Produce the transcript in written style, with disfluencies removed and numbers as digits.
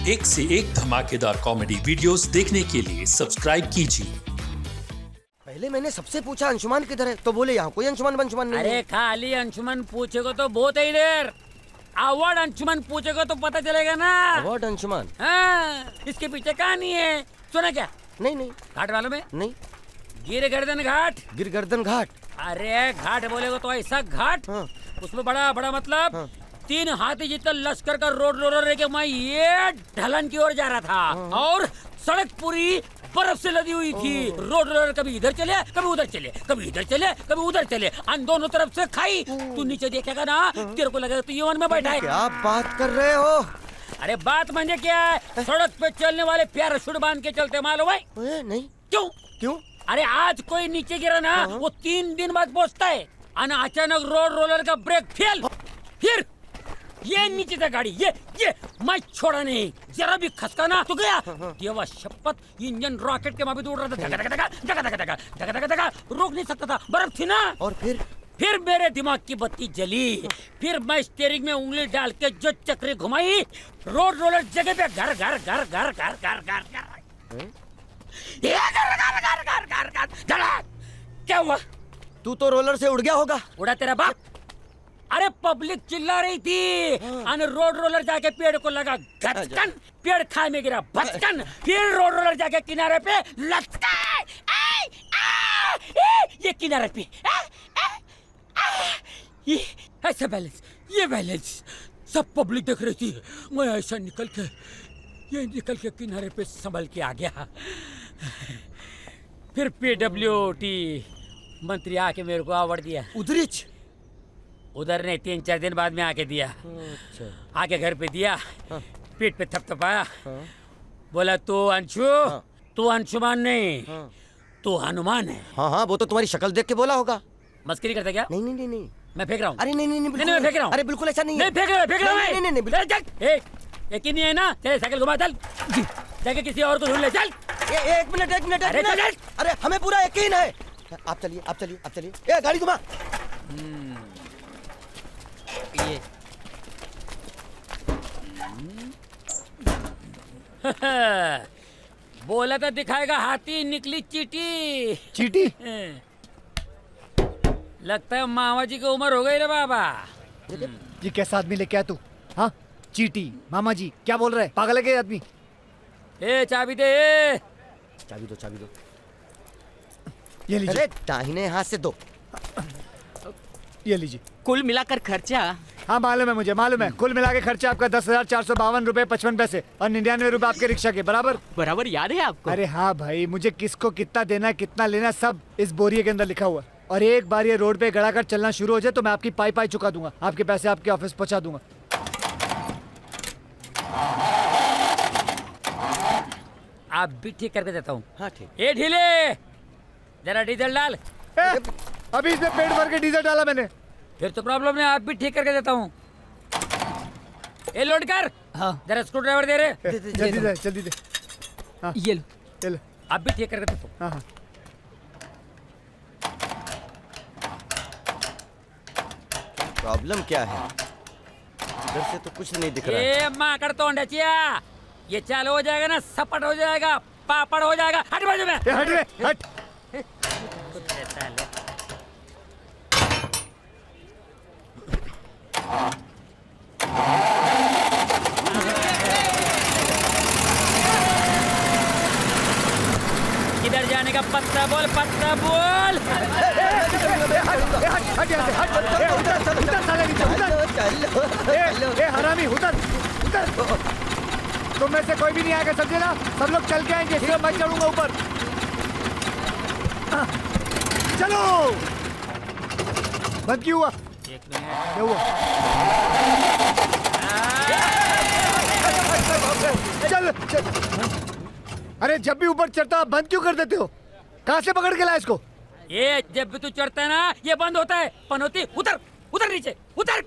एक से एक धमाकेदार कॉमेडी वीडियोस देखने के लिए सब्सक्राइब कीजिए। पहले मैंने सबसे पूछा अंशुमान किधर है, तो बोले यहाँ कोई अंशुमान नहीं अरे है। खाली अंशुमन पूछेगा तो बहुत है इधर। अवार्ड अंशुमन पूछेगा तो पता चलेगा ना। अवार्ड अंशुमान? हाँ, इसके पीछे कहानी है, सुना क्या? नहीं। घाट वालों में नहीं। गिरगर्दन घाट। गिरगर्दन घाट? अरे घाट बोलेगा तो ऐसा घाट। हाँ। उसमें बड़ा बड़ा मतलब हाँ। 3 हाथी जितना लश्कर का रोड रोलर लेके मैं ये ढलान की ओर जा रहा था और सड़क पूरी बर्फ से लदी हुई थी। रोड रोलर कभी इधर चले कभी उधर चले, कभी इधर चले कभी उधर चले, अन दोनों तरफ से खाई। तू नीचे देखेगा ना, तेरे को लगेगा तू यमन में बैठा है। क्या बात कर रहे हो? अरे बात माने क्या है, सड़क पे चलने वाले पैराशूट बांध के चलते मालूम है? नहीं। क्यों? क्यों? अरे आज कोई नीचे गिरा ना, वो 3 दिन बाद पहुंचता है। अचानक रोड रोलर का ब्रेक फेल, फिर ये नीचे था गाड़ी, ये मैं छोड़ा नहीं, जरा भी खसका ना तो गया। देवा शपथ, इंजन रॉकेट के माफी उड़ रहा था, धका धका धका धका धका धका धका धका धका, रोक नहीं सकता था, बर्फ थी ना। और फिर मेरे दिमाग की बत्ती जली। फिर मैं स्टीयरिंग में उंगली डाल के जो चक्री घुमाई, रोड रोलर जगह पे घर घर घर घर घर घर घर घर। क्या हुआ? तू तो रोलर से उड़ गया होगा। उड़ा तेरा बाप। अरे पब्लिक चिल्ला रही थी, रोड रोलर जाके पेड़ को लगा घचकन, पेड़ खाई में गिरा भचकन, फिर रोड रोलर जाके किनारे पे लटका। ये किनारे पे ये ऐसा बैलेंस, ये बैलेंस सब पब्लिक देख रही थी। मैं ऐसा निकल के किनारे पे संभल के आ गया। फिर PWT मंत्री आके मेरे को अवार्ड दिया। उधर ने 3-4 दिन बाद में आके दिया। अच्छा। आके घर पे दिया, पीठ पे थपथपाया, बोला तू अंशु, तू अंशुमान नहीं, तू हनुमान है। हाँ, वो तो तुम्हारी शक्ल देख के बोला होगा। मस्करी करता क्या? नहीं। मैं फेंक रहा हूँ। अरे नहीं, मैं फेंक रहा हूँ। अरे बिल्कुल ऐसा नहीं है। फेंक रहा हूँ। नहीं। यकीन नहीं है ना? चले साइकिल घुमा, चल जाके किसी और को ढूंढ ले, चल। एक मिनट। अरे हमें पूरा यकीन है। आप चलिए। ए गाड़ी घुमा। ये बोला तो दिखाएगा हाथी, निकली चीटी। लगता है मामा जी की उम्र हो गई रे बाबा। ये कैसा आदमी लेके आया तू? हाँ, चीटी मामा जी क्या बोल रहे हैं? पागल है क्या आदमी? ए चाबी दे। चाबी दो। ये लीजिए। अरे दाहिने हाथ से दो। ये लीजिए। कुल मिलाकर खर्चा? हाँ मालूम है मुझे, मालूम है। कुल मिला के खर्चा आपका 10,452 रुपए 55 पैसे और 99 रुपए आपके रिक्शा के बराबर याद है आपको? अरे हाँ भाई, मुझे किसको कितना देना है कितना लेना सब इस बोरिये के अंदर लिखा हुआ है। और एक बार ये रोड पे गड़ा कर चलना शुरू हो जाए तो मैं आपकी पाई चुका दूंगा, आपके पैसे आपके ऑफिस पहुंचा दूंगा। आप भी ठीक करके देता हूँ। हाँ ठीक। ए ढीले, जरा डीजल डाल। अभी इसमें पेट भर के डीजल डाला मैंने। फिर तो प्रॉब्लम नहीं, आप भी ठीक करके देता हूँ। ए लोड कर। हाँ। जरा स्क्रू ड्राइवर दे रहे। जल्दी दे। हाँ। ये लो। आप भी ठीक करके देता हूँ। हाँ। प्रॉब्लम क्या है? इधर से तो कुछ नहीं दिख रहा है। ए माकड़ तो अंडचिया, ये चालू हो जाएगा ना, सपट हो जाएगा, पापड़ हो जाएगा। हट बाजू में। हट। किधर जाने का पत्ता बोल। हरामी उतर। तुम में से कोई भी नहीं आएगा, समझे ना? सब लोग चल के आएंगे, सिर्फ मैं चढ़ूंगा ऊपर। चलो। बंद क्यों हुआ? एक मिनट। क्या हुआ? चल। अरे जब भी ऊपर चढ़ता बंद क्यों कर देते हो? कहाँ से पकड़ के लाया इसको? ये जब भी तू चढ़ता है ना, ये बंद होता है। पनौती उतर नीचे, उतर।